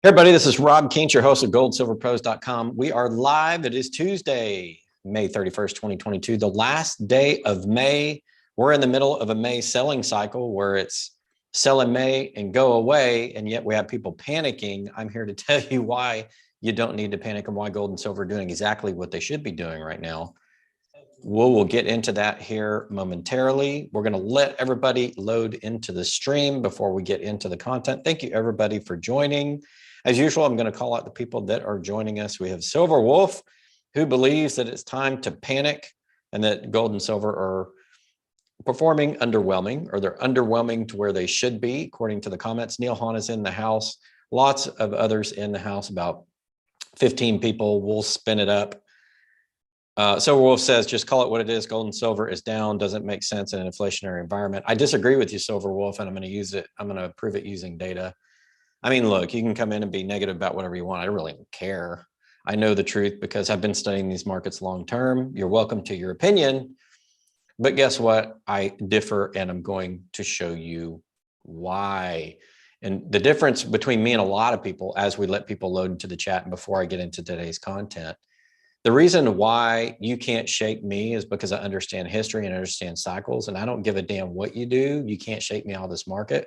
Hey everybody, this is Rob Kientz, your host of 𝙎𝙊𝙇𝙀𝙍.com. We are live. It is Tuesday, May 31st, 2022, the last day of May. We're in the middle of a May selling cycle where it's sell in May and go away, and yet we have people panicking. I'm here to tell you why you don't need to panic and why gold and silver are doing exactly what they should be doing right now. We'll get into that here momentarily. We're going to let everybody load into the stream before we get into the content. Thank you everybody for joining. As usual, I'm going to call out the people that are joining us. We have Silver Wolf, who believes that it's time to panic and that gold and silver are performing underwhelming, or they're underwhelming to where they should be, according to the comments. Neil Hahn is in the house. Lots of others in the house, about 15 people. We'll spin it up. Silver Wolf says, just call it what it is. Gold and silver is down. Doesn't make sense in an inflationary environment. I disagree with you, Silver Wolf, and I'm going to use it. I'm going to prove it using data. I mean, look, you can come in and be negative about whatever you want. I really don't care. I know the truth because I've been studying these markets long term. You're welcome to your opinion. But guess what? I differ, and I'm going to show you why. And the difference between me and a lot of people, as we let people load into the chat and before I get into today's content, the reason why you can't shake me is because I understand history and understand cycles, and I don't give a damn what you do. You can't shake me out of this market.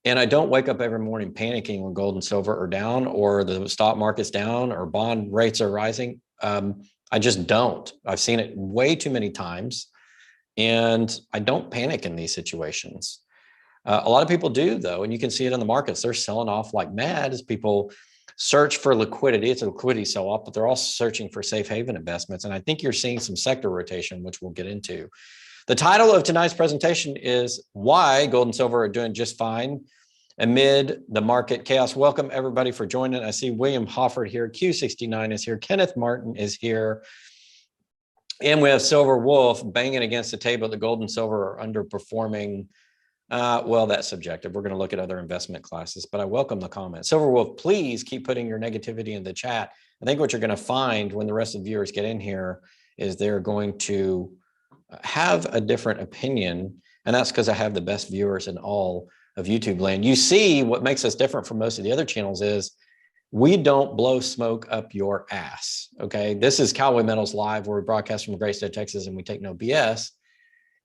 And I don't wake up every morning panicking when gold and silver are down, or the stock market's down, or bond rates are rising. I just don't. I've seen it way too many times, and I don't panic in these situations. A lot of people do, though, and you can see it in the markets. They're selling off like mad as people search for liquidity. It's a liquidity sell-off, but they're also searching for safe haven investments. And I think you're seeing some sector rotation, which we'll get into. The title of tonight's presentation is Why Gold and Silver Are Doing Just Fine Amid the Market Chaos. Welcome everybody for joining. I see William Hofford here. Q69 is here. Kenneth Martin is here. And we have Silver Wolf banging against the table that gold and silver are underperforming. Well, that's subjective. We're going to look at other investment classes, but I welcome the comments. Silver Wolf, please keep putting your negativity in the chat. I think what you're going to find when the rest of the viewers get in here is they're going to have a different opinion, and that's because I have the best viewers in all of YouTube land. You see, what makes us different from most of the other channels is we don't blow smoke up your ass, okay? This is Cowboy Metals Live, where we broadcast from the great state of Texas, and we take no BS.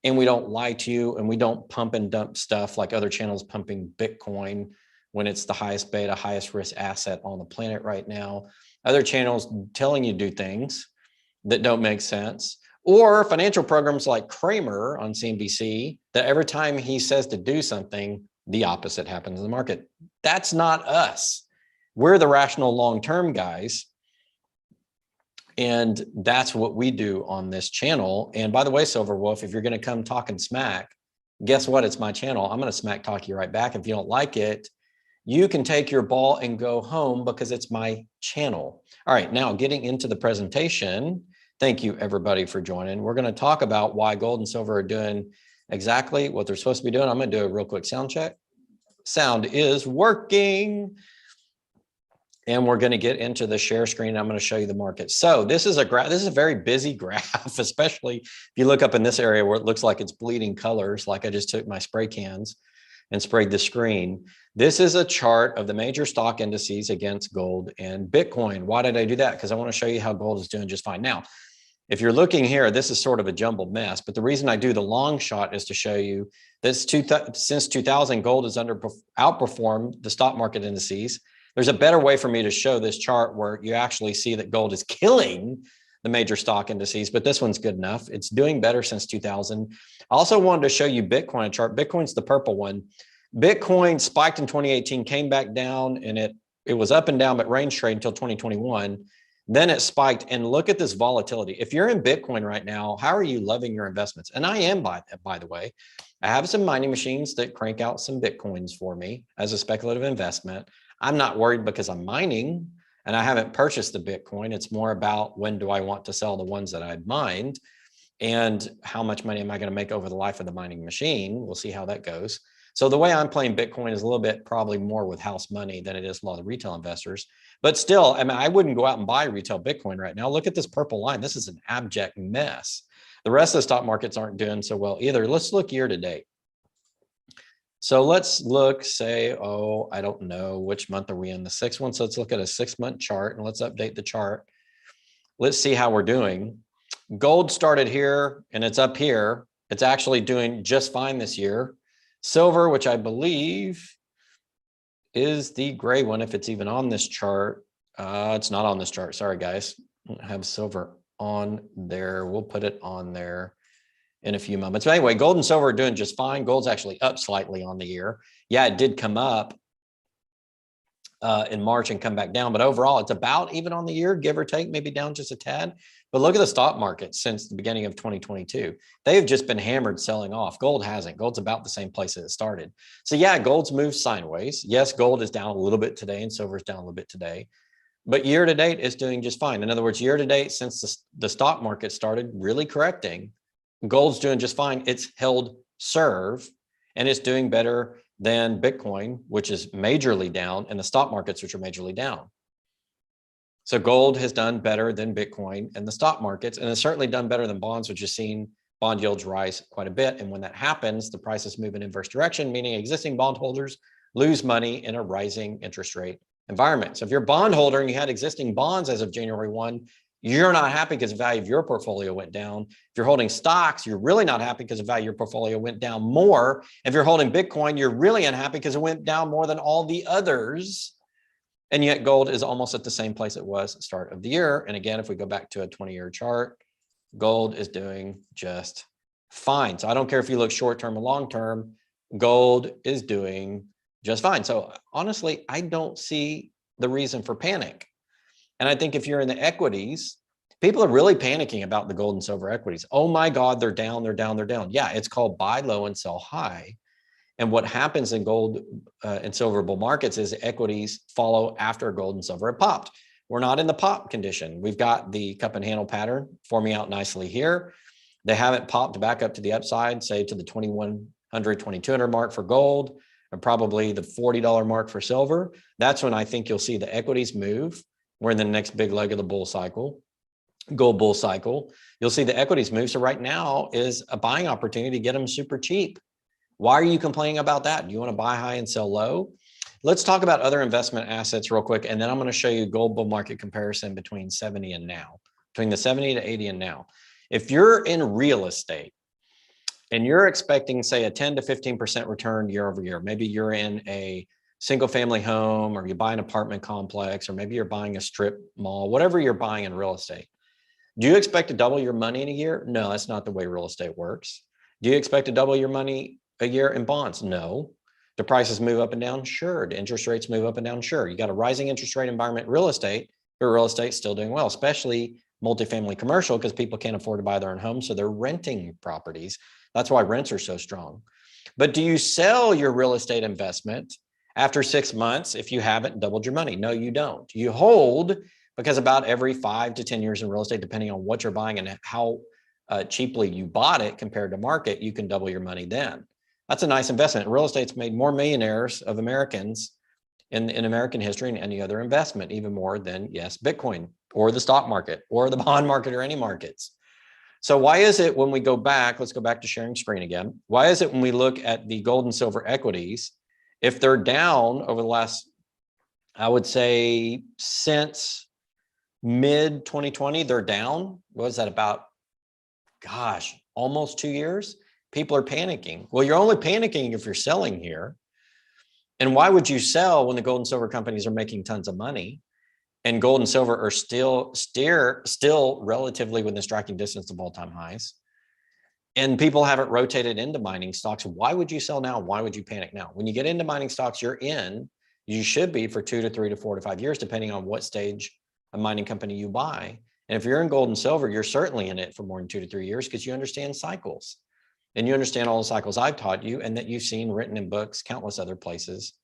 And we don't lie to you, and we don't pump and dump stuff like other channels pumping Bitcoin when it's the highest beta, highest risk asset on the planet right now. Other channels telling you to do things that don't make sense. Or financial programs like Kramer on CNBC, that every time he says to do something, the opposite happens in the market. That's not us. We're the rational long-term guys. And that's what we do on this channel. And by the way, Silver Wolf, if you're going to come talking smack, guess what? It's my channel. I'm going to smack talk you right back. If you don't like it, you can take your ball and go home because it's my channel. All right, now getting into the presentation. Thank you everybody for joining. We're going to talk about why gold and silver are doing exactly what they're supposed to be doing. I'm going to do a real quick sound check. Sound is working. And we're going to get into the share screen. I'm going to show you the market. So this is a graph. This is a very busy graph, especially if you look up in this area where it looks like it's bleeding colors, like I just took my spray cans and sprayed the screen. This is a chart of the major stock indices against gold and Bitcoin. Why did I do that? Because I want to show you how gold is doing just fine. Now, if you're looking here, this is sort of a jumbled mess, but the reason I do the long shot is to show you that since 2000, gold has outperformed the stock market indices. There's a better way for me to show this chart where you actually see that gold is killing the major stock indices, but this one's good enough. It's doing better since 2000. I also wanted to show you Bitcoin chart. Bitcoin's the purple one. Bitcoin spiked in 2018, came back down, and it was up and down, but range trade until 2021. Then it spiked, and look at this volatility. If you're in Bitcoin right now, how are you loving your investments? And I am, by the way. I have some mining machines that crank out some Bitcoins for me as a speculative investment. I'm not worried because I'm mining and I haven't purchased the Bitcoin. It's more about when do I want to sell the ones that I've mined and how much money am I going to make over the life of the mining machine. We'll see how that goes. So the way I'm playing Bitcoin is a little bit probably more with house money than it is a lot of retail investors. But still, I mean, I wouldn't go out and buy retail Bitcoin right now. Look at this purple line. This is an abject mess. The rest of the stock markets aren't doing so well either. Let's look year to date. So let's look, say, oh, I don't know, which month are we in? The 6th one. So let's look at a 6-month chart and let's update the chart. Let's see how we're doing. Gold started here and it's up here. It's actually doing just fine this year. Silver, which I believe is the gray one, if it's even on this chart. It's not on this chart. Sorry, guys. I don't have silver on there. We'll put it on there in a few moments. But anyway, gold and silver are doing just fine. Gold's actually up slightly on the year. Yeah, it did come up in March and come back down, but overall it's about even on the year, give or take, maybe down just a tad. But look at the stock market since the beginning of 2022. They've just been hammered selling off. Gold hasn't. Gold's about the same place that it started. So yeah, gold's moved sideways. Yes, gold is down a little bit today and silver's down a little bit today. But year to date is doing just fine. In other words, year to date, since the stock market started really correcting, gold's doing just fine. It's held serve and it's doing better than Bitcoin, which is majorly down, and the stock markets, which are majorly down. So gold has done better than Bitcoin and the stock markets, and it's certainly done better than bonds, which has seen bond yields rise quite a bit. And when that happens, the prices move in inverse direction, meaning existing bondholders lose money in a rising interest rate environment. So if you're a bondholder and you had existing bonds as of January 1, you're not happy because the value of your portfolio went down. If you're holding stocks, you're really not happy because the value of your portfolio went down more. If you're holding Bitcoin, you're really unhappy because it went down more than all the others. And yet gold is almost at the same place it was at the start of the year. And again, if we go back to a 20-year chart, gold is doing just fine. So I don't care if you look short-term or long-term, gold is doing just fine. So honestly, I don't see the reason for panic. And I think if you're in the equities, people are really panicking about the gold and silver equities. Oh my God, they're down, they're down, they're down. Yeah, it's called buy low and sell high. And what happens in gold and silver bull markets is equities follow after gold and silver have popped. We're not in the pop condition. We've got the cup and handle pattern forming out nicely here. They haven't popped back up to the upside, say to the 2100, 2200 mark for gold, and probably the $40 mark for silver. That's when I think you'll see the equities move. We're in the next big leg of the bull cycle, gold bull cycle. You'll see the equities move. So right now is a buying opportunity to get them super cheap. Why are you complaining about that? Do you want to buy high and sell low? Let's talk about other investment assets real quick. And then I'm going to show you gold bull market comparison between 70 and now, between the 70 to 80 and now. If you're in real estate and you're expecting, say, a 10 to 15% return year over year, maybe you're in a single family home, or you buy an apartment complex, or maybe you're buying a strip mall, whatever you're buying in real estate. Do you expect to double your money in a year? No, that's not the way real estate works. Do you expect to double your money a year in bonds? No. Do prices move up and down? Sure. Do interest rates move up and down? Sure. You got a rising interest rate environment in real estate, but real estate's still doing well, especially multifamily commercial, because people can't afford to buy their own home, so they're renting properties. That's why rents are so strong. But do you sell your real estate investment after 6 months if you haven't doubled your money? No, you don't. You hold, because about every 5 to 10 years in real estate, depending on what you're buying and how cheaply you bought it compared to market, you can double your money then. That's a nice investment. Real estate's made more millionaires of Americans in American history than any other investment, even more than, yes, Bitcoin or the stock market or the bond market or any markets. So why is it when we go back, let's go back to sharing screen again. Why is it when we look at the gold and silver equities, if they're down over the last, I would say since mid 2020, they're down. What is that about? Gosh, almost 2 years. People are panicking. Well, you're only panicking if you're selling here. And why would you sell when the gold and silver companies are making tons of money? And gold and silver are still relatively within striking distance of all-time highs. And people haven't rotated into mining stocks. Why would you sell now? Why would you panic now? When you get into mining stocks, you should be for 2 to 3 to 4 to 5 years, depending on what stage of mining company you buy. And if you're in gold and silver, you're certainly in it for more than 2 to 3 years, because you understand cycles. And you understand all the cycles I've taught you and that you've seen written in books, countless other places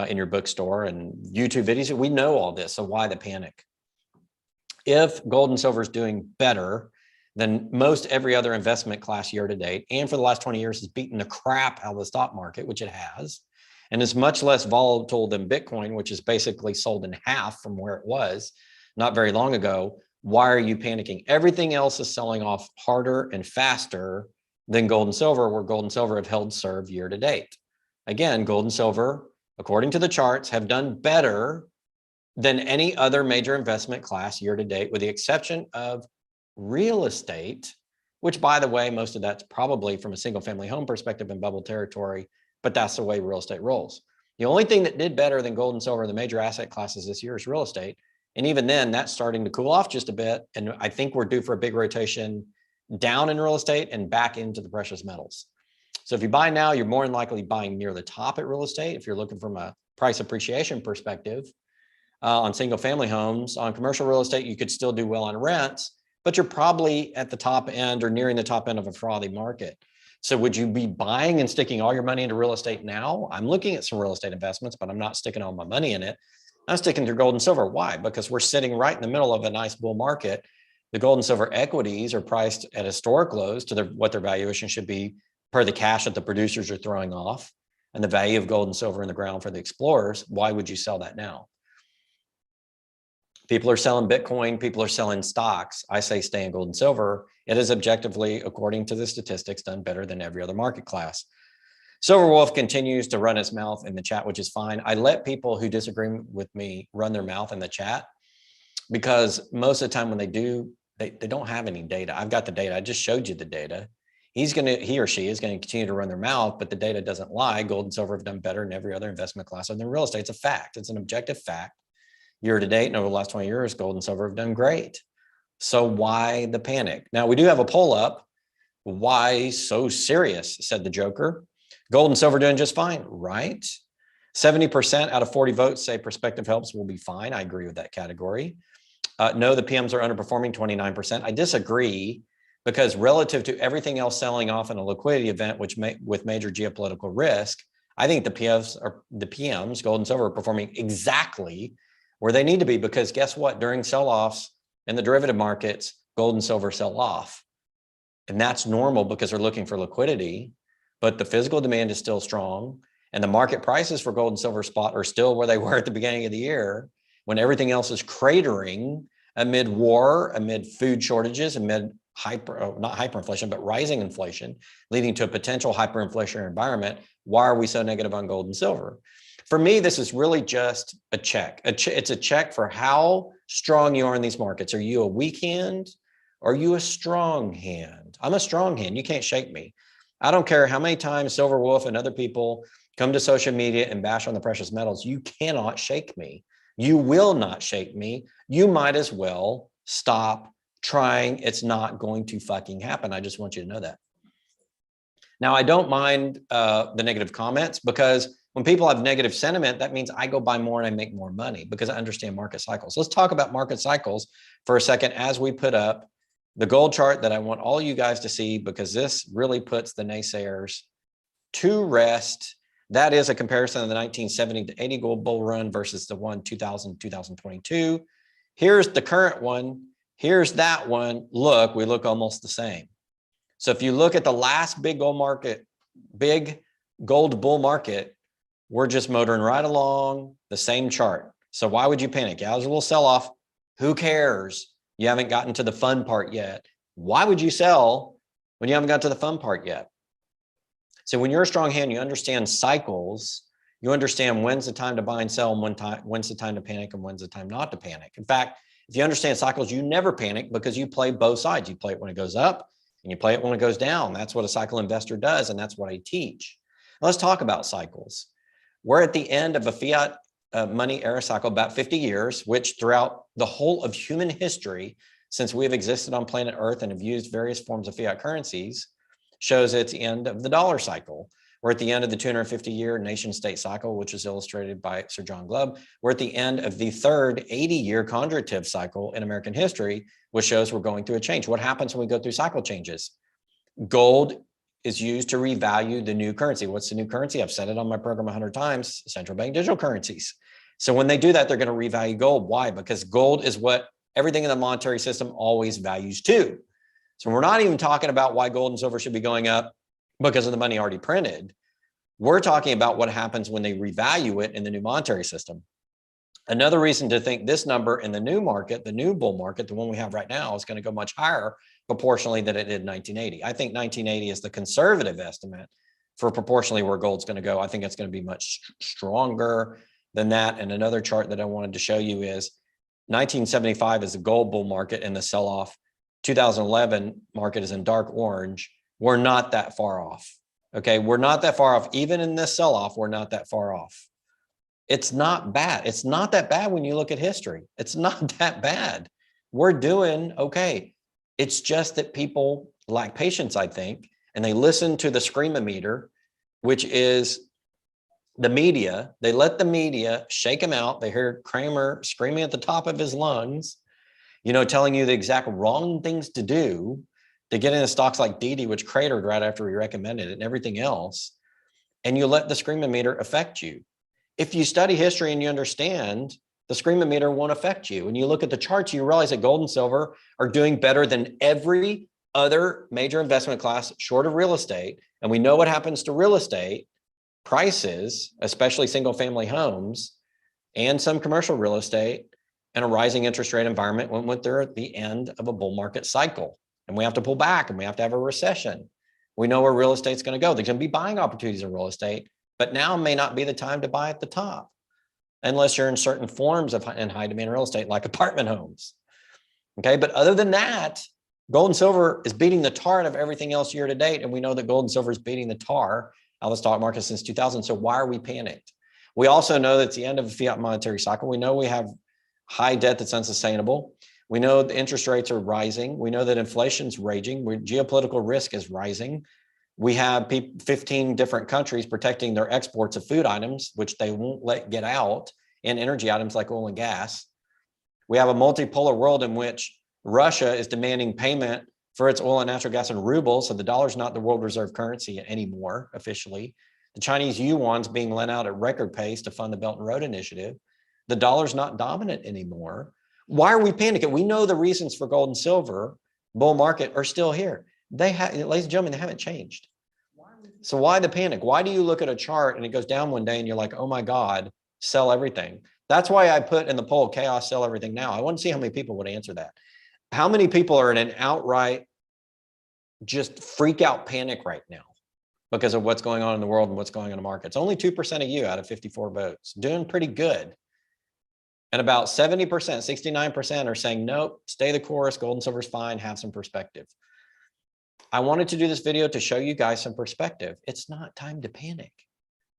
in your bookstore and YouTube videos. We know all this. So why the panic? If gold and silver is doing better than most every other investment class year to date, and for the last 20 years has beaten the crap out of the stock market, which it has, and is much less volatile than Bitcoin, which is basically sold in half from where it was not very long ago, why are you panicking? Everything else is selling off harder and faster than gold and silver, where gold and silver have held serve year to date. Again, gold and silver, according to the charts, have done better than any other major investment class year to date, with the exception of real estate, which, by the way, most of that's probably from a single family home perspective in bubble territory, but that's the way real estate rolls. The only thing that did better than gold and silver in the major asset classes this year is real estate. And even then, that's starting to cool off just a bit. And I think we're due for a big rotation down in real estate and back into the precious metals. So if you buy now, you're more than likely buying near the top at real estate. If you're looking from a price appreciation perspective, on single family homes, on commercial real estate, you could still do well on rents, but you're probably at the top end or nearing the top end of a frothy market. So would you be buying and sticking all your money into real estate now? I'm looking at some real estate investments, but I'm not sticking all my money in it. I'm sticking to gold and silver. Why? Because we're sitting right in the middle of a nice bull market. The gold and silver equities are priced at historic lows to what their valuation should be per the cash that the producers are throwing off and the value of gold and silver in the ground for the explorers. Why would you sell that now? People are selling Bitcoin. People are selling stocks. I say stay in gold and silver. It is objectively, according to the statistics, done better than every other market class. Silver Wolf continues to run his mouth in the chat, which is fine. I let people who disagree with me run their mouth in the chat because most of the time when they do, they don't have any data. I've got the data. I just showed you the data. He or she is going to continue to run their mouth, but the data doesn't lie. Gold and silver have done better than every other investment class other than real estate. It's a fact. It's an objective fact. Year to date and over the last 20 years, gold and silver have done great. So why the panic? Now, we do have a poll up. Why so serious, said the Joker. Gold and silver doing just fine, right? 70% out of 40 votes say prospective helps will be fine. I agree with that category. No, the PMs are underperforming, 29%. I disagree because relative to everything else selling off in a liquidity event, with major geopolitical risk, I think the PMs, gold and silver, are performing exactly where they need to be, because guess what? During sell-offs in the derivative markets, gold and silver sell off. And that's normal because they're looking for liquidity, but the physical demand is still strong. And the market prices for gold and silver spot are still where they were at the beginning of the year, when everything else is cratering amid war, amid food shortages, amid not hyperinflation, but rising inflation, leading to a potential hyperinflationary environment. Why are we so negative on gold and silver? For me, this is really just a check. It's a check for how strong you are in these markets. Are you a weak hand? Or are you a strong hand? I'm a strong hand. You can't shake me. I don't care how many times Silver Wolf and other people come to social media and bash on the precious metals. You cannot shake me. You will not shake me. You might as well stop trying. It's not going to fucking happen. I just want you to know that. Now, I don't mind the negative comments, because when people have negative sentiment, that means I go buy more and I make more money because I understand market cycles. Let's talk about market cycles for a second as we put up the gold chart that I want all you guys to see, because this really puts the naysayers to rest. That is a comparison of the 1970 to 80 gold bull run versus the one 2022. Here's the current one. Here's that one. Look, we look almost the same. So if you look at the last big gold bull market, we're just motoring right along the same chart. So why would you panic? Yeah, there's a little sell-off. Who cares? You haven't gotten to the fun part yet. Why would you sell when you haven't got to the fun part yet? So when you're a strong hand, you understand cycles. You understand when's the time to buy and sell, and when's the time to panic, and when's the time not to panic. In fact, if you understand cycles, you never panic because you play both sides. You play it when it goes up and you play it when it goes down. That's what a cycle investor does, and that's what I teach. Now, let's talk about cycles. We're at the end of a fiat money era cycle, about 50 years, which throughout the whole of human history, since we have existed on planet Earth and have used various forms of fiat currencies, shows it's the end of the dollar cycle. We're at the end of the 250-year nation-state cycle, which is illustrated by Sir John Glubb. We're at the end of the third 80-year conjunctive cycle in American history, which shows we're going through a change. What happens when we go through cycle changes? Gold is used to revalue the new currency. What's the new currency? I've said it on my program 100 times, central bank digital currencies. So when they do that, they're going to revalue gold. Why? Because gold is what everything in the monetary system always values too. So we're not even talking about why gold and silver should be going up because of the money already printed. We're talking about what happens when they revalue it in the new monetary system. Another reason to think this number in the new market, the new bull market, the one we have right now, is going to go much higher proportionally than it did in 1980. I think 1980 is the conservative estimate for proportionally where gold's going to go. I think it's going to be much stronger than that. And another chart that I wanted to show you is 1975 is the gold bull market and the sell-off. 2011 market is in dark orange. We're not that far off. Okay, we're not that far off. Even in this sell-off, we're not that far off. It's not bad. It's not that bad when you look at history. It's not that bad. We're doing okay. It's just that people lack patience, I think, and they listen to the screamometer, which is the media. They let the media shake them out. They hear Cramer screaming at the top of his lungs, you know, telling you the exact wrong things to do to get into stocks like 𝙎𝙊𝙇𝘿, which cratered right after we recommended it, and everything else. And you let the screamometer affect you. If you study history and you understand, the screamometer won't affect you. When you look at the charts, you realize that gold and silver are doing better than every other major investment class short of real estate. And we know what happens to real estate prices, especially single family homes and some commercial real estate, in a rising interest rate environment when they're at the end of a bull market cycle. And we have to pull back and we have to have a recession. We know where real estate's going to go. There's going to be buying opportunities in real estate, but now may not be the time to buy at the top unless you're in certain forms of in high demand real estate like apartment homes. Okay, but other than that, gold and silver is beating the tar out of everything else year to date. And we know that gold and silver is beating the tar out of the stock market since 2000. So why are we panicked? We also know that it's the end of a fiat monetary cycle. We know we have high debt that's unsustainable. We know the interest rates are rising. We know that inflation's raging. Geopolitical risk is rising. We have 15 different countries protecting their exports of food items, which they won't let get out, and energy items like oil and gas. We have a multipolar world in which Russia is demanding payment for its oil and natural gas in rubles. So the dollar's not the world reserve currency anymore, officially. The Chinese yuan's being lent out at record pace to fund the Belt and Road Initiative. The dollar's not dominant anymore. Why are we panicking? We know the reasons for gold and silver bull market are still here. They have, ladies and gentlemen, they haven't changed. So why the panic? Why do you look at a chart and it goes down one day and you're like, oh my God, sell everything? That's why I put in the poll, chaos, sell everything now. I want to see how many people would answer that. How many people are in an outright just freak out panic right now because of what's going on in the world and what's going on in the markets? Only 2% of you out of 54 votes, doing pretty good. And about 70%, 69% are saying, nope, stay the course, gold and silver's fine, have some perspective. I wanted to do this video to show you guys some perspective. It's not time to panic.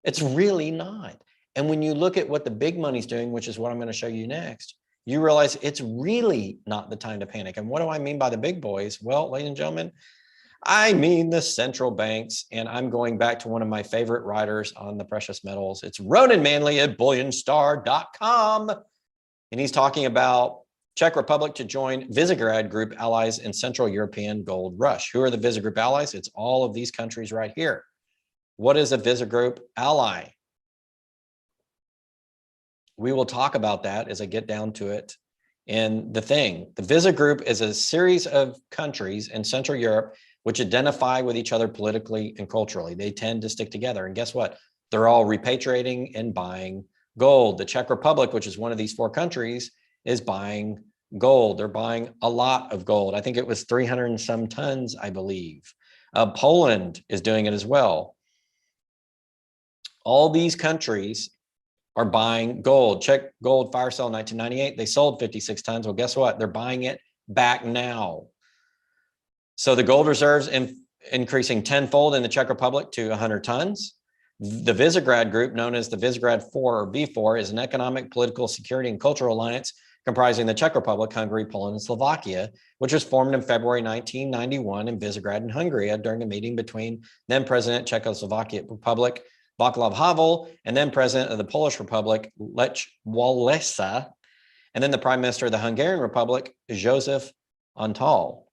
It's really not. And when you look at what the big money's doing, which is what I'm going to show you next, you realize it's really not the time to panic. And what do I mean by the big boys? Well, ladies and gentlemen, I mean the central banks. And I'm going back to one of my favorite writers on the precious metals. It's Ronan Manley at bullionstar.com. And he's talking about Czech Republic to join Visegrad Group allies in Central European gold rush. Who are the Visegrad Group allies? It's all of these countries right here. What is a Visegrad Group ally? We will talk about that as I get down to it in the thing. The Visegrad Group is a series of countries in Central Europe which identify with each other politically and culturally. They tend to stick together. And guess what? They're all repatriating and buying gold. The Czech Republic, which is one of these four countries, is buying gold. They're buying a lot of gold. I think it was 300 and some tons, I believe. Poland is doing it as well. All these countries are buying gold. Czech gold fire sale in 1998. They sold 56 tons. Well, guess what? They're buying it back now. So the gold reserves increasing tenfold in the Czech Republic to 100 tons. The Visegrad Group, known as the Visegrad 4 or V4, is an economic, political, security, and cultural alliance comprising the Czech Republic, Hungary, Poland, and Slovakia, which was formed in February 1991 in Visegrad in Hungary during a meeting between then President Czechoslovakia Republic Václav Havel and then President of the Polish Republic Lech Walesa, and then the Prime Minister of the Hungarian Republic József Antall.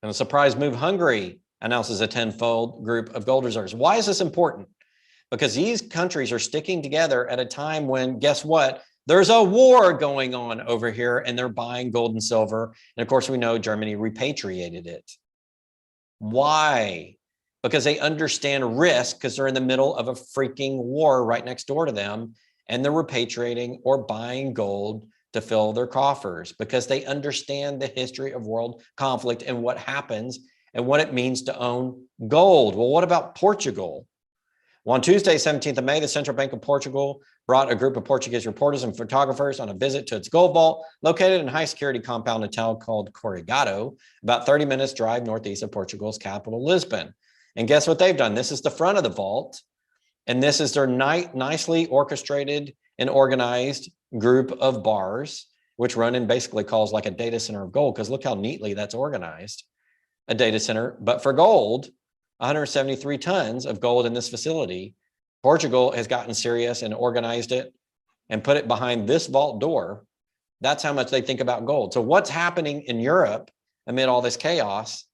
And a surprise move, Hungary announces a tenfold group of gold reserves. Why is this important? Because these countries are sticking together at a time when, guess what? There's a war going on over here and they're buying gold and silver. And of course, we know Germany repatriated it. Why? Because they understand risk because they're in the middle of a freaking war right next door to them. And they're repatriating or buying gold to fill their coffers because they understand the history of world conflict and what happens and what it means to own gold. Well, what about Portugal? Well, on Tuesday, 17th of May, the Central Bank of Portugal brought a group of Portuguese reporters and photographers on a visit to its gold vault, located in a high-security compound in a town called 𝙎𝙊𝙇𝙍𝙍, about 30 minutes drive northeast of Portugal's capital, Lisbon. And guess what they've done? This is the front of the vault, and this is their nicely orchestrated and organized group of bars, which Ronan basically calls like a data center of gold, because look how neatly that's organized. A data center, but for gold, 173 tons of gold in this facility. Portugal has gotten serious and organized it and put it behind this vault door. That's how much they think about gold. So what's happening in Europe amid all this chaos?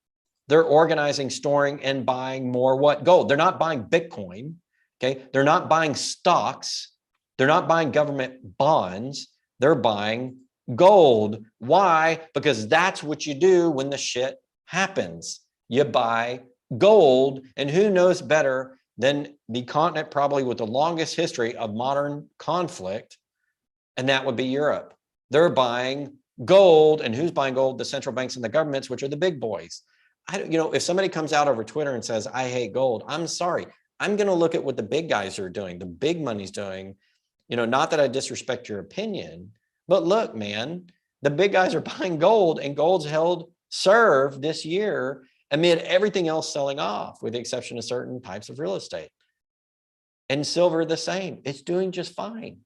They're organizing, storing, and buying more what? Gold. They're not buying Bitcoin, okay? They're not buying stocks. They're not buying government bonds. They're buying gold. Why? Because that's what you do when the shit happens. You buy gold, and who knows better than the continent probably with the longest history of modern conflict, and that would be Europe. They're buying gold, and who's buying gold? The central banks and the governments, which are the big boys. If somebody comes out over Twitter and says, I hate gold, I'm sorry. I'm going to look at what the big guys are doing, the big money's doing. Not that I disrespect your opinion, but look, man, the big guys are buying gold, and gold's held serve this year amid everything else selling off, with the exception of certain types of real estate. And silver the same. It's doing just fine.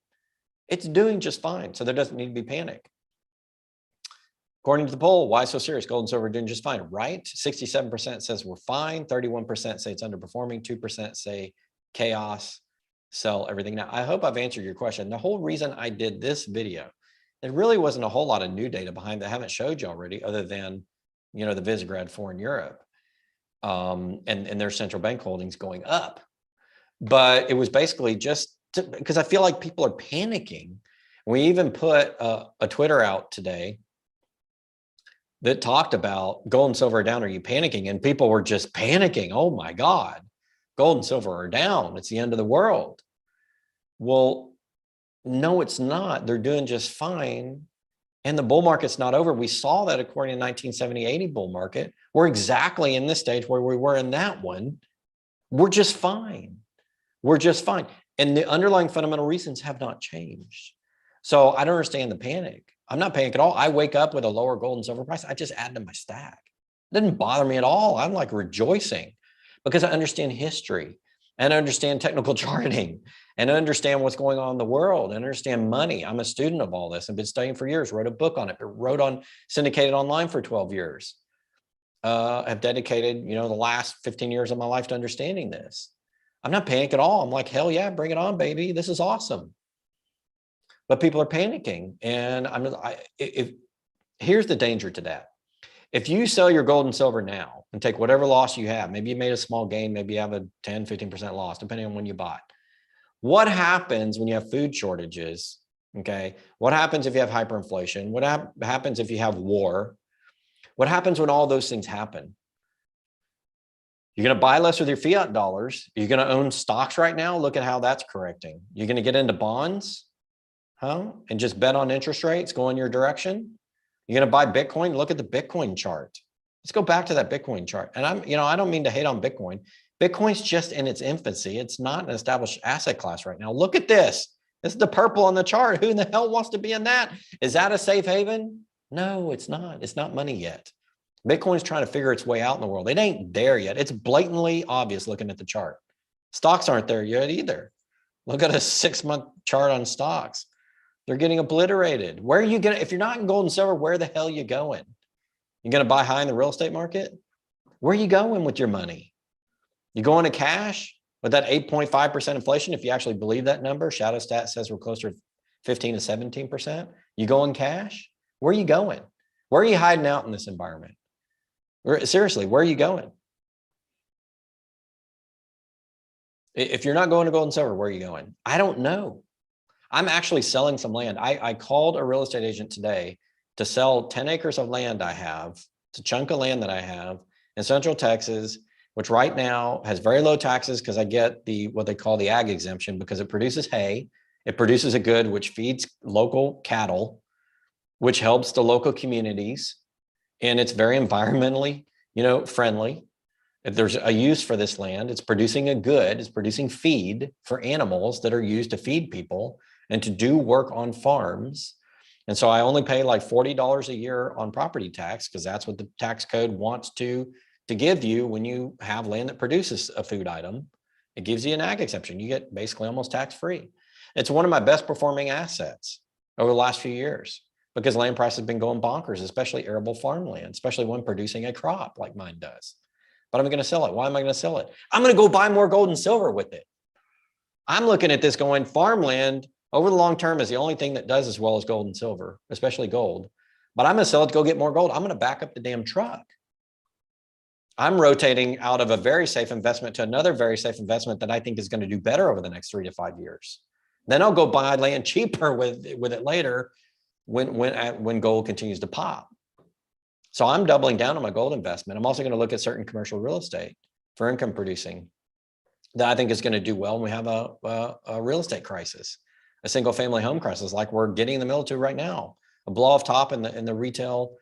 It's doing just fine. So there doesn't need to be panic. According to the poll, why so serious? Gold and silver are doing just fine, right? 67% says we're fine. 31% say it's underperforming. 2% say chaos, sell everything. Now, I hope I've answered your question. The whole reason I did this video, there really wasn't a whole lot of new data behind that I haven't showed you already, other than the 𝙎𝙊𝙇𝙍 4 in Europe, and their central bank holdings going up. But it was basically just because I feel like people are panicking. We even put a Twitter out today that talked about gold and silver are down. Are you panicking? And people were just panicking. Oh my God, gold and silver are down. It's the end of the world. Well, no, it's not. They're doing just fine. And the bull market's not over. We saw that according to 1970-80 bull market. We're exactly in this stage where we were in that one. We're just fine. We're just fine. And the underlying fundamental reasons have not changed. So I don't understand the panic. I'm not panicking at all. I wake up with a lower gold and silver price. I just add to my stack. It doesn't bother me at all. I'm like rejoicing because I understand history and I understand technical charting and I understand what's going on in the world and understand money. I'm a student of all this. I've been studying for years, wrote a book on it, wrote on syndicated online for 12 years. I've dedicated, the last 15 years of my life to understanding this. I'm not panicking at all. I'm like, hell yeah, bring it on, baby. This is awesome. But people are panicking. And here's the danger to that. If you sell your gold and silver now and take whatever loss you have, maybe you made a small gain, maybe you have a 10, 15% loss, depending on when you bought. What happens when you have food shortages? Okay. What happens if you have hyperinflation? What happens if you have war? What happens when all those things happen? You're going to buy less with your fiat dollars. You're going to own stocks right now. Look at how that's correcting. You're going to get into bonds, and just bet on interest rates going your direction. You're going to buy Bitcoin. Look at the Bitcoin chart. Let's go back to that Bitcoin chart. And I don't mean to hate on Bitcoin. Bitcoin's just in its infancy. It's not an established asset class right now. Look at this. This is the purple on the chart. Who in the hell wants to be in that? Is that a safe haven? No, it's not. It's not money yet. Bitcoin's trying to figure its way out in the world. It ain't there yet. It's blatantly obvious looking at the chart. Stocks aren't there yet either. Look at a 6-month chart on stocks. They're getting obliterated. Where are you going to, if you're not in gold and silver, where the hell are you going? You're going to buy high in the real estate market? Where are you going with your money? You going to cash with that 8.5% inflation? If you actually believe that number, ShadowStat says we're closer to 15 to 17%. You going cash? Where are you going? Where are you hiding out in this environment? Seriously, where are you going? If you're not going to gold and silver, where are you going? I don't know. I'm actually selling some land. I called a real estate agent today to sell 10 acres of land I have. It's a chunk of land that I have in Central Texas, which right now has very low taxes because I get what they call the ag exemption because it produces hay. It produces a good which feeds local cattle, which helps the local communities. And it's very environmentally friendly. If there's a use for this land, it's producing a good, it's producing feed for animals that are used to feed people and to do work on farms. And so I only pay like $40 a year on property tax because that's what the tax code wants to give you when you have land that produces a food item. It gives you an ag exemption. You get basically almost tax-free. It's one of my best performing assets over the last few years because land prices have been going bonkers, especially arable farmland, especially when producing a crop like mine does. But I'm going to sell it. Why am I going to sell it? I'm going to go buy more gold and silver with it. I'm looking at this going, farmland over the long term is the only thing that does as well as gold and silver, especially gold. But I'm going to sell it to go get more gold. I'm going to back up the damn truck. I'm rotating out of a very safe investment to another very safe investment that I think is going to do better over the next 3 to 5 years. Then I'll go buy land cheaper with it later when gold continues to pop. So I'm doubling down on my gold investment. I'm also going to look at certain commercial real estate for income producing that I think is going to do well when we have a real estate crisis, a single family home crisis like we're getting in the middle to right now, a blow off top in the retail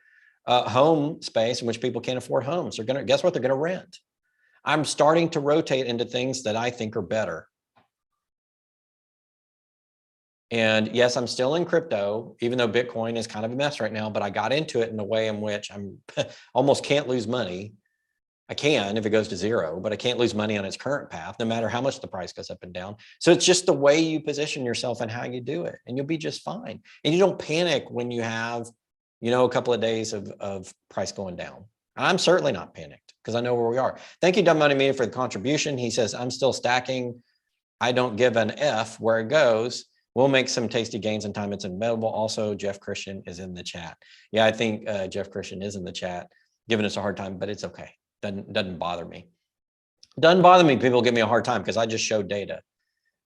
home space in which people can't afford homes. They're going to, guess what? They're going to rent. I'm starting to rotate into things that I think are better. And yes, I'm still in crypto, even though Bitcoin is kind of a mess right now, but I got into it in a way in which I'm almost can't lose money. I can if it goes to zero, but I can't lose money on its current path, no matter how much the price goes up and down. So it's just the way you position yourself and how you do it, and you'll be just fine. And you don't panic when you have, a couple of days of price going down. I'm certainly not panicked because I know where we are. Thank you, Dumb Money Media, for the contribution. He says, I'm still stacking. I don't give an F where it goes. We'll make some tasty gains in time. It's inevitable. Also, Jeff Christian is in the chat. Yeah, I think Jeff Christian is in the chat, giving us a hard time, but it's okay. Doesn't bother me. Doesn't bother me. People give me a hard time because I just show data.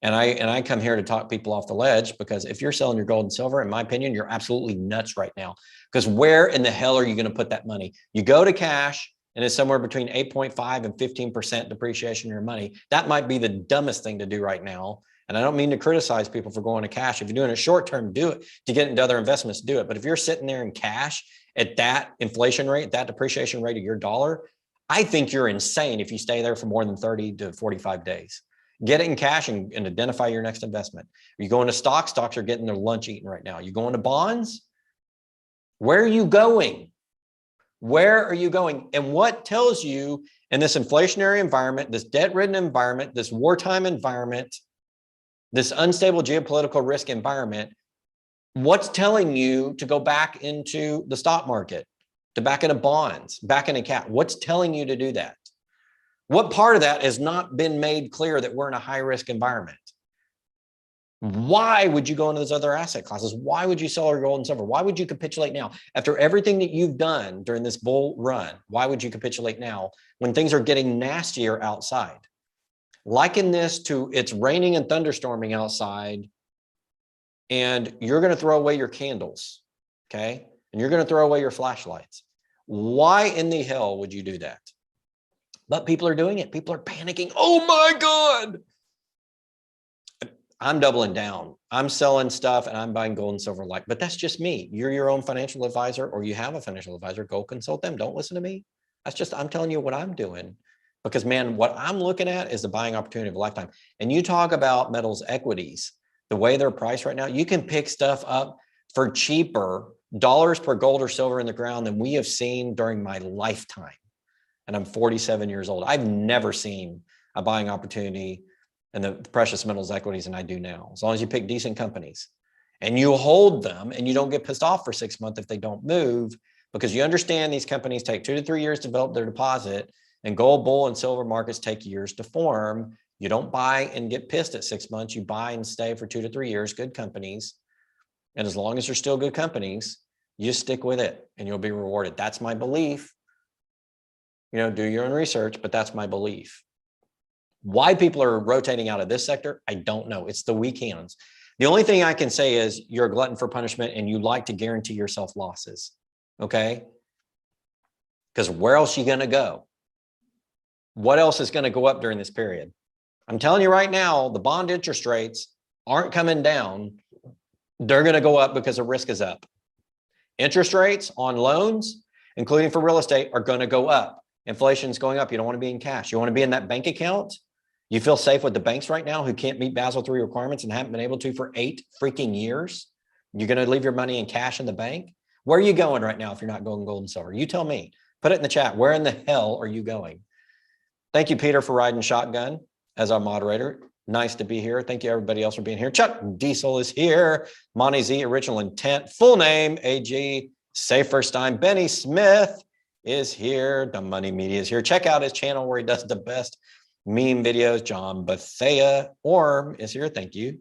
And I come here to talk people off the ledge, because if you're selling your gold and silver, in my opinion, you're absolutely nuts right now. Because where in the hell are you going to put that money? You go to cash and it's somewhere between 8.5 and 15% depreciation in your money. That might be the dumbest thing to do right now. And I don't mean to criticize people for going to cash. If you're doing it short term, do it. To get into other investments, do it. But if you're sitting there in cash at that inflation rate, that depreciation rate of your dollar, I think you're insane if you stay there for more than 30 to 45 days. Get it in cash and identify your next investment. Are you going to stocks? Stocks are getting their lunch eaten right now. You going to bonds? Where are you going? Where are you going? And what tells you in this inflationary environment, this debt-ridden environment, this wartime environment, this unstable geopolitical risk environment, what's telling you to go back into the stock market, to back into bonds, back into cash? What's telling you to do that? What part of that has not been made clear that we're in a high risk environment? Why would you go into those other asset classes? Why would you sell your gold and silver? Why would you capitulate now? After everything that you've done during this bull run, why would you capitulate now when things are getting nastier outside? Liken this to it's raining and thunderstorming outside, and you're going to throw away your candles, okay? And you're going to throw away your flashlights. Why in the hell would you do that? But people are doing it. People are panicking. Oh my God. I'm doubling down. I'm selling stuff and I'm buying gold and silver. But that's just me. You're your own financial advisor, or you have a financial advisor. Go consult them. Don't listen to me. I'm telling you what I'm doing. Because man, what I'm looking at is the buying opportunity of a lifetime. And you talk about metals equities, the way they're priced right now, you can pick stuff up for cheaper dollars per gold or silver in the ground than we have seen during my lifetime. And I'm 47 years old. I've never seen a buying opportunity in the precious metals equities than I do now. As long as you pick decent companies and you hold them and you don't get pissed off for 6 months if they don't move, because you understand these companies take 2 to 3 years to develop their deposit, and gold, bull, and silver markets take years to form. You don't buy and get pissed at 6 months. You buy and stay for 2 to 3 years, good companies. And as long as they're still good companies, you stick with it and you'll be rewarded. That's my belief. Do your own research, but that's my belief. Why people are rotating out of this sector, I don't know. It's the weak hands. The only thing I can say is you're a glutton for punishment and you like to guarantee yourself losses, okay? Because where else are you going to go? What else is going to go up during this period? I'm telling you right now, the bond interest rates aren't coming down. They're going to go up because the risk is up. Interest rates on loans, including for real estate, are going to go up. Inflation's going up. You don't want to be in cash. You want to be in that bank account. You feel safe with the banks right now who can't meet Basel III requirements and haven't been able to for 8 freaking years. You're going to leave your money in cash in the bank. Where are you going right now if you're not going gold and silver? You tell me. Put it in the chat. Where in the hell are you going? Thank you, Peter, for riding shotgun as our moderator. Nice to be here. Thank you, everybody else, for being here. Chuck Diesel is here. Monty Z, Original Intent. Full name, AG. Say first time. Benny Smith is here. The Money Media is here. Check out his channel where he does the best meme videos. John Bethea Orm is here. Thank you.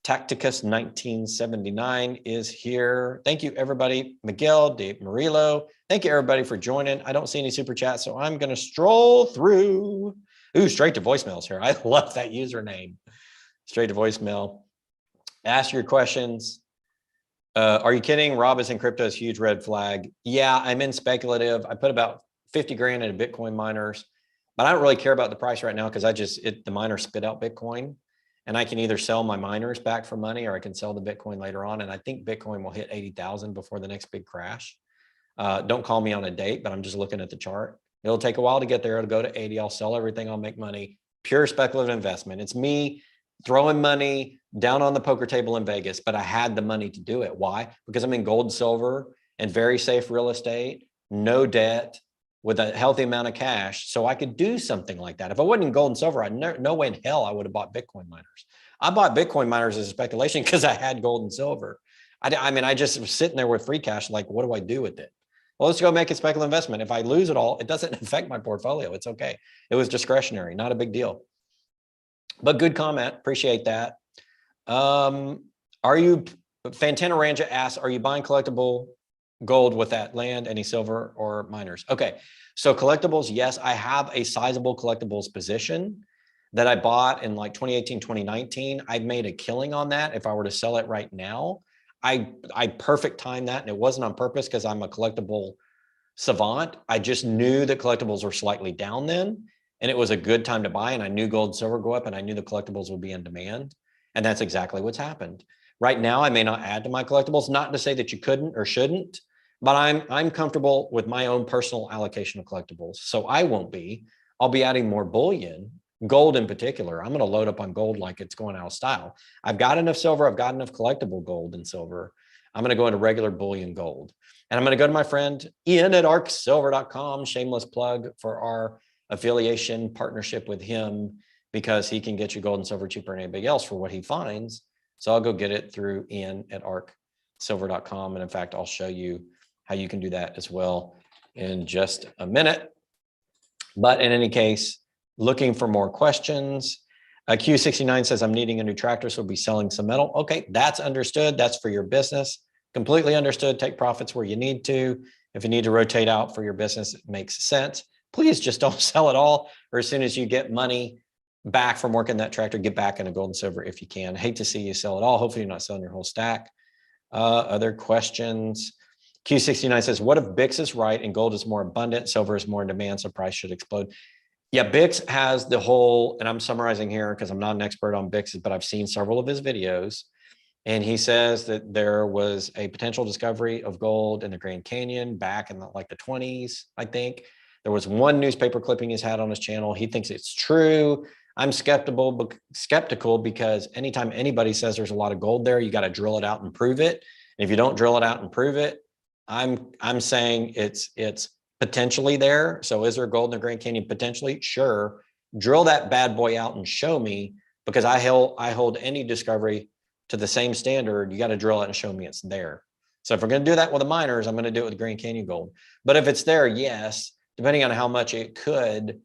Tacticus 1979 is here. Thank you, everybody. Miguel de Murillo. Thank you, everybody, for joining. I don't see any super chats, so I'm going to stroll through. Ooh, straight to voicemails here. I love that username. Straight to voicemail. Ask your questions. Are you kidding? Rob is in crypto is huge red flag. Yeah, I'm in speculative. I put about 50 grand into Bitcoin miners, but I don't really care about the price right now because the miners spit out Bitcoin. And I can either sell my miners back for money or I can sell the Bitcoin later on. And I think Bitcoin will hit 80,000 before the next big crash. Don't call me on a date, but I'm just looking at the chart. It'll take a while to get there. It'll go to 80. I'll sell everything. I'll make money. Pure speculative investment. It's me throwing money down on the poker table in Vegas, but I had the money to do it. Why? Because I'm in gold and silver and very safe real estate, no debt, with a healthy amount of cash, so I could do something like that. If I wasn't in gold and silver, no way in hell I would have bought Bitcoin miners. I bought Bitcoin miners as a speculation because I had gold and silver. I mean, I just was sitting there with free cash, like, what do I do with it? Well, let's go make a speculative investment. If I lose it all, it doesn't affect my portfolio. It's okay. It was discretionary, not a big deal. But good comment, appreciate that. Fantana Ranja asks, are you buying collectible gold with that land, any silver or miners? Okay, so collectibles, yes, I have a sizable collectibles position that I bought in like 2018, 2019. I made a killing on that. If I were to sell it right now, I perfect timed that, and it wasn't on purpose because I'm a collectible savant. I just knew that collectibles were slightly down then, and it was a good time to buy, and I knew gold and silver go up, and I knew the collectibles would be in demand, and that's exactly what's happened. Right now, I may not add to my collectibles, not to say that you couldn't or shouldn't, but I'm comfortable with my own personal allocation of collectibles. So I won't be. I'll be adding more bullion, gold in particular. I'm going to load up on gold like it's going out of style. I've got enough silver. I've got enough collectible gold and silver. I'm going to go into regular bullion gold. And I'm going to go to my friend Ian at 𝙎𝙄𝙇𝙀. Shameless plug for our affiliation partnership with him, because he can get you gold and silver cheaper than anybody else for what he finds. So I'll go get it through Ian at 𝙎𝙄𝙇𝙀. And in fact, I'll show you how you can do that as well in just a minute. But in any case, looking for more questions. Q69 says, I'm needing a new tractor, so we'll be selling some metal. Okay, that's understood. That's for your business. Completely understood. Take profits where you need to. If you need to rotate out for your business, it makes sense. Please just don't sell it all, or as soon as you get money back from working that tractor, get back into gold and silver if you can. Hate to see you sell it all. Hopefully you're not selling your whole stack. Other questions? Q69 says, what if BIX is right and gold is more abundant, silver is more in demand, so price should explode? Yeah, BIX has the whole, and I'm summarizing here because I'm not an expert on BIX, but I've seen several of his videos. And he says that there was a potential discovery of gold in the Grand Canyon back in like the 20s, I think. There was one newspaper clipping he's had on his channel. He thinks it's true. I'm skeptical because anytime anybody says there's a lot of gold there, you got to drill it out and prove it. And if you don't drill it out and prove it, I'm saying it's potentially there. So is there gold in the Grand Canyon? Potentially, sure. Drill that bad boy out and show me, because I hold any discovery to the same standard. You got to drill it and show me it's there. So if we're going to do that with the miners, I'm going to do it with Grand Canyon gold. But if it's there, yes, depending on how much it could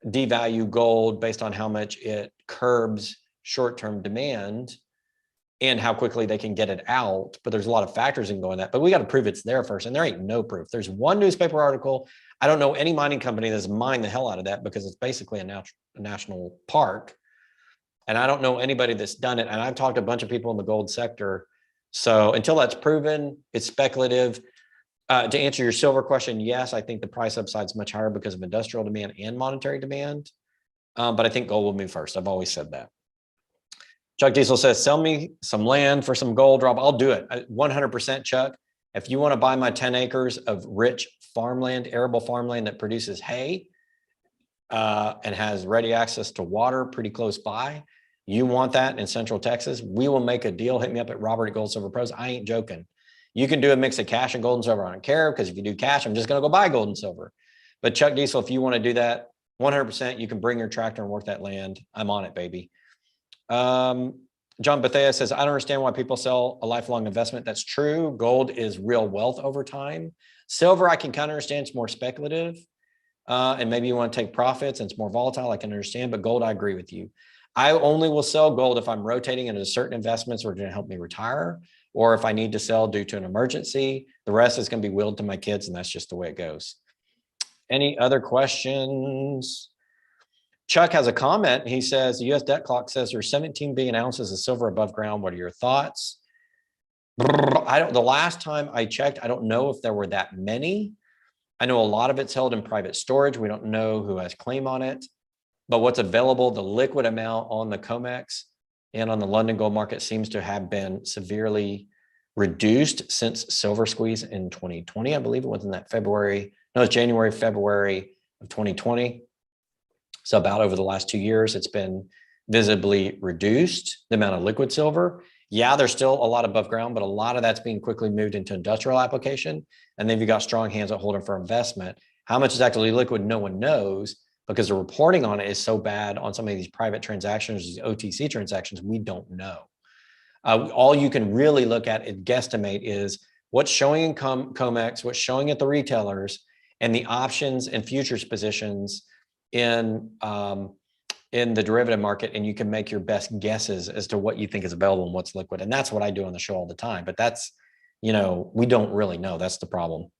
devalue gold based on how much it curbs short-term demand and how quickly they can get it out. But there's a lot of factors in going that, but we got to prove it's there first. And there ain't no proof. There's one newspaper article. I don't know any mining company that's mined the hell out of that, because it's basically a national park. And I don't know anybody that's done it. And I've talked to a bunch of people in the gold sector. So until that's proven, it's speculative. To answer your silver question, yes, I think the price upside is much higher because of industrial demand and monetary demand. But I think gold will move first. I've always said that. Chuck Diesel says, sell me some land for some gold, Rob. I'll do it. 100%, Chuck. If you want to buy my 10 acres of rich farmland, arable farmland that produces hay and has ready access to water pretty close by, you want that in Central Texas, we will make a deal. Hit me up at Robert@GoldSilverPros. I ain't joking. You can do a mix of cash and gold and silver. I don't care, because if you do cash, I'm just going to go buy gold and silver. But Chuck Diesel, if you want to do that, 100%, you can bring your tractor and work that land. I'm on it, baby. John Bethea says, I don't understand why people sell a lifelong investment. That's true. Gold is real wealth over time. Silver, I can kind of understand. It's more speculative. And maybe you want to take profits and it's more volatile. I can understand. But gold, I agree with you. I only will sell gold if I'm rotating into certain investments or going to help me retire, or if I need to sell due to an emergency. The rest is going to be willed to my kids, and that's just the way it goes. Any other questions? Chuck has a comment. He says, the U.S. debt clock says there's 17 billion ounces of silver above ground. What are your thoughts? The last time I checked, I don't know if there were that many. I know a lot of it's held in private storage. We don't know who has claim on it, but what's available, the liquid amount on the COMEX and on the London gold market seems to have been severely reduced since silver squeeze in 2020. I believe it was in that February. No, it's January, February of 2020. So about over the last 2 years, it's been visibly reduced, the amount of liquid silver. Yeah, there's still a lot above ground, but a lot of that's being quickly moved into industrial application. And then you've got strong hands that hold it for investment. How much is actually liquid? No one knows, because the reporting on it is so bad on some of these private transactions, these OTC transactions, we don't know. All you can really look at and guesstimate is what's showing in COMEX, what's showing at the retailers, and the options and futures positions in the derivative market, and you can make your best guesses as to what you think is available and what's liquid. And that's what I do on the show all the time. But that's, we don't really know. That's the problem.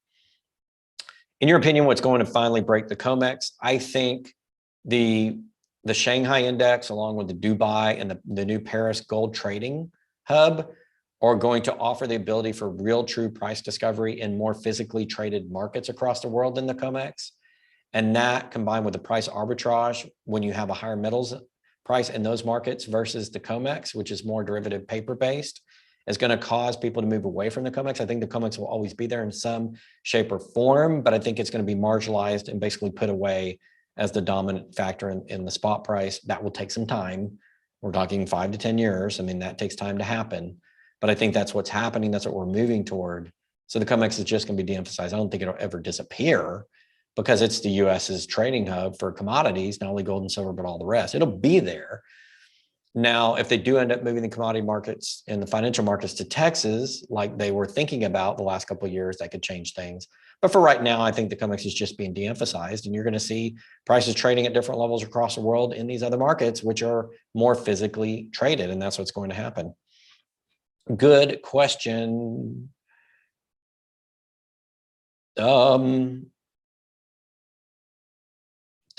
In your opinion, what's going to finally break the COMEX? I think the Shanghai index, along with the Dubai and the new Paris gold trading hub, are going to offer the ability for real true price discovery in more physically traded markets across the world than the COMEX. And that, combined with the price arbitrage, when you have a higher metals price in those markets versus the COMEX, which is more derivative paper-based, is going to cause people to move away from the COMEX. I think the COMEX will always be there in some shape or form, but I think it's going to be marginalized and basically put away as the dominant factor in the spot price. That will take some time. We're talking 5 to 10 years. I mean, that takes time to happen, but I think that's what's happening. That's what we're moving toward. So the COMEX is just going to be de-emphasized. I don't think it'll ever disappear, because it's the US's trading hub for commodities, not only gold and silver, but all the rest. It'll be there. Now, if they do end up moving the commodity markets and the financial markets to Texas, like they were thinking about the last couple of years, that could change things. But for right now, I think the COMEX is just being de-emphasized, and you're going to see prices trading at different levels across the world in these other markets, which are more physically traded, and that's what's going to happen. Good question.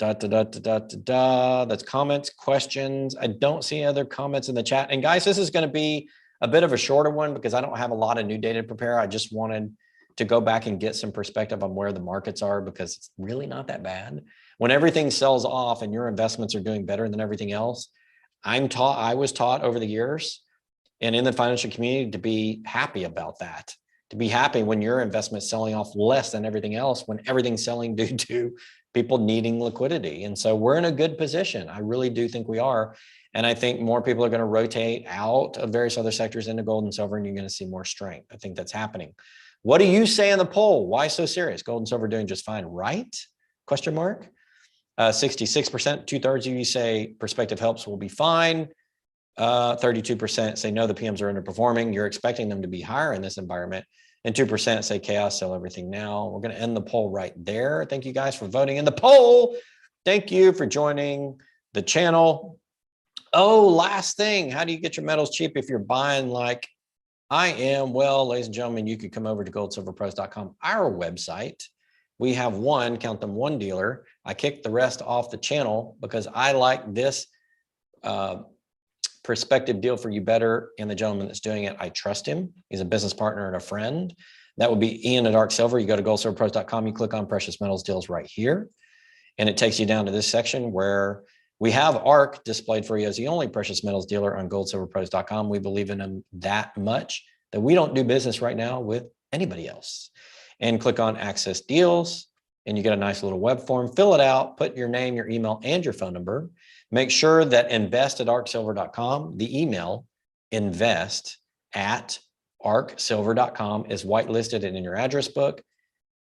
That's comments, questions. I don't see other comments in the chat. And guys, this is going to be a bit of a shorter one because I don't have a lot of new data to prepare. I just wanted to go back and get some perspective on where the markets are, because it's really not that bad. When everything sells off and your investments are doing better than everything else, I was taught over the years and in the financial community to be happy about that, to be happy when your investment's selling off less than everything else, when everything's selling due to people needing liquidity. And so we're in a good position. I really do think we are. And I think more people are going to rotate out of various other sectors into gold and silver, and you're going to see more strength. I think that's happening. What do you say in the poll? Why so serious? Gold and silver doing just fine, right? Question mark. 66%, 2/3 of you say perspective helps, will be fine. 32% say no, the PMs are underperforming. You're expecting them to be higher in this environment. And 2% say chaos, sell everything now. We're going to end the poll right there. Thank you guys for voting in the poll. Thank you for joining the channel. Oh, last thing. How do you get your metals cheap if you're buying like I am? Well, ladies and gentlemen, you could come over to goldsilverpros.com, our website. We have count them, one dealer. I kicked the rest off the channel because I like this perspective deal for you better, and the gentleman that's doing it, I trust him. He's a business partner and a friend. That would be Ian at Arc Silver. You go to goldsilverpros.com, you click on precious metals deals right here, and it takes you down to this section where we have Arc displayed for you as the only precious metals dealer on goldsilverpros.com. We believe in them that much that we don't do business right now with anybody else. And click on Access Deals, and you get a nice little web form. Fill it out, put your name, your email, and your phone number. Make sure that invest@𝙎𝙊𝙇𝙀.com, the email invest@𝙎𝙊𝙇𝙀.com is whitelisted and in your address book.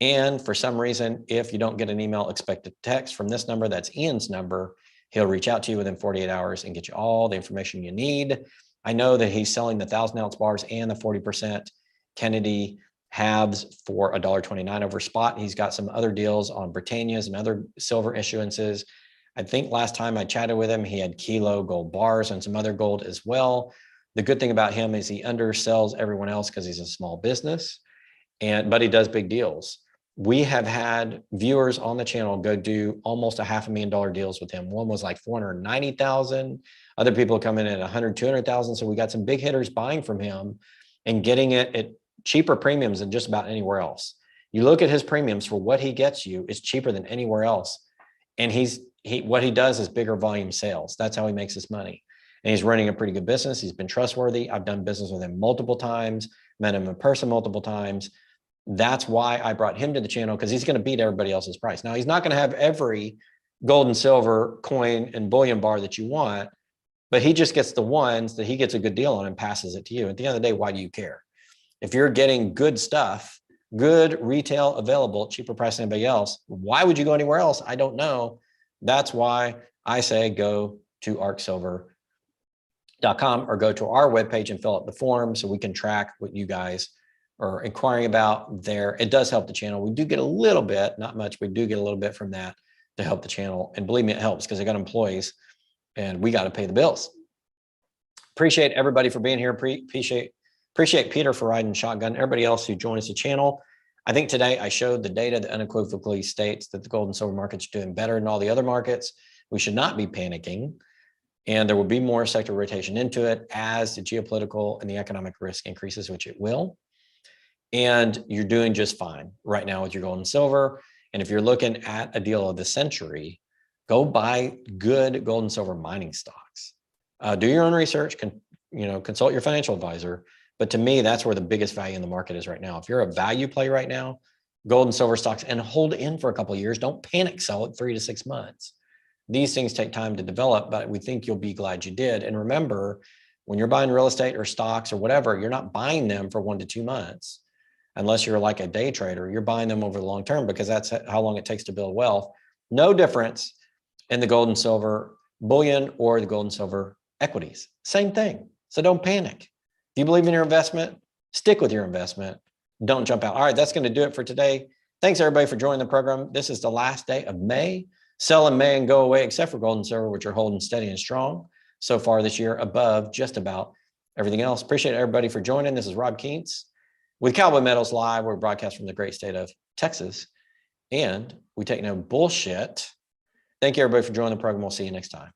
And for some reason, if you don't get an email, expect a text from this number. That's Ian's number. He'll reach out to you within 48 hours and get you all the information you need. I know that he's selling the 1,000-ounce bars and the 40% Kennedy halves for $1.29 over spot. He's got some other deals on Britannias and other silver issuances. I think last time I chatted with him, he had kilo gold bars and some other gold as well. The good thing about him is he undersells everyone else because he's a small business, but he does big deals. We have had viewers on the channel go do almost $500,000 deals with him. One was like 490,000. Other people come in at 100, 200,000. So we got some big hitters buying from him and getting it at cheaper premiums than just about anywhere else. You look at his premiums for what he gets you, it's cheaper than anywhere else. And what he does is bigger volume sales. That's how he makes his money. And he's running a pretty good business. He's been trustworthy. I've done business with him multiple times, met him in person multiple times. That's why I brought him to the channel, because he's going to beat everybody else's price. Now, he's not going to have every gold and silver coin and bullion bar that you want, but he just gets the ones that he gets a good deal on and passes it to you. At the end of the day, why do you care? If you're getting good stuff, good retail available, cheaper price than anybody else, why would you go anywhere else? I don't know. That's why I say go to 𝙎𝙊𝙇𝙀.com or go to our webpage and fill out the form so we can track what you guys are inquiring about there. It does help the channel. We do get a little bit, not much, we do get a little bit from that to help the channel. And believe me, it helps because I got employees and we got to pay the bills. Appreciate everybody for being here. Appreciate Peter for riding shotgun, everybody else who joined us the channel. I think today I showed the data that unequivocally states that the gold and silver markets are doing better than all the other markets. We should not be panicking. And there will be more sector rotation into it as the geopolitical and the economic risk increases, which it will. And you're doing just fine right now with your gold and silver. And if you're looking at a deal of the century, go buy good gold and silver mining stocks. Do your own research, consult your financial advisor. But to me, that's where the biggest value in the market is right now. If you're a value play right now, gold and silver stocks, and hold in for a couple of years, don't panic sell it 3 to 6 months. These things take time to develop, but we think you'll be glad you did. And remember, when you're buying real estate or stocks or whatever, you're not buying them for 1 to 2 months. Unless you're like a day trader, you're buying them over the long term because that's how long it takes to build wealth. No difference in the gold and silver bullion or the gold and silver equities. Same thing. So don't panic. If you believe in your investment, stick with your investment. Don't jump out. All right, that's going to do it for today. Thanks everybody for joining the program. This is the last day of May. Sell in May and go away, except for gold and silver, which are holding steady and strong so far this year, above just about everything else. Appreciate everybody for joining. This is Rob 𝙬𝙊 with Cowboy Metals Live. We're broadcast from the great state of Texas, and we take no bullshit. Thank you everybody for joining the program. We'll see you next time.